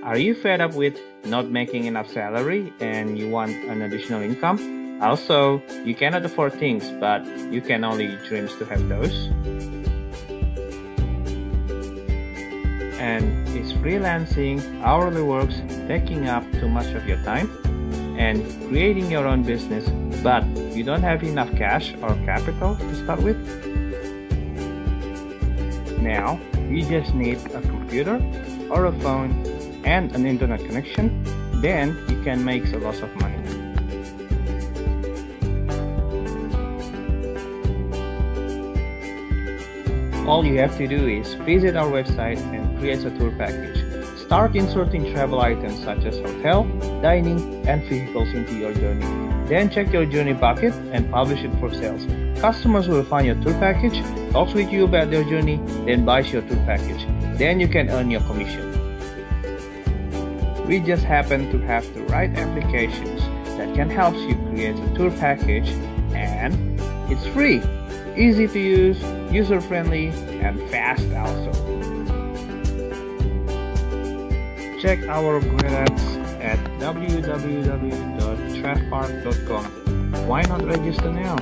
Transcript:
Are you fed up with not making enough salary and you want an additional income? Also, you cannot afford things, but you can only dream to have those. And is freelancing, hourly works taking up too much of your time? And creating your own business, but you don't have enough cash or capital to start with? Now, you just need a computer or a phone and an internet connection, then you can make a lot of money. All you have to do is visit our website and create a tour package. Start inserting travel items such as hotel, dining, and vehicles into your journey. Then check your journey bucket and publish it for sales. Customers will find your tour package, talks with you about their journey, then buys your tour package. Then you can earn your commission. We just happen to have the right applications that can help you create a tour package, and it's free, easy to use, user-friendly, and fast also. Check our grants at www.travpart.com. Why not register now?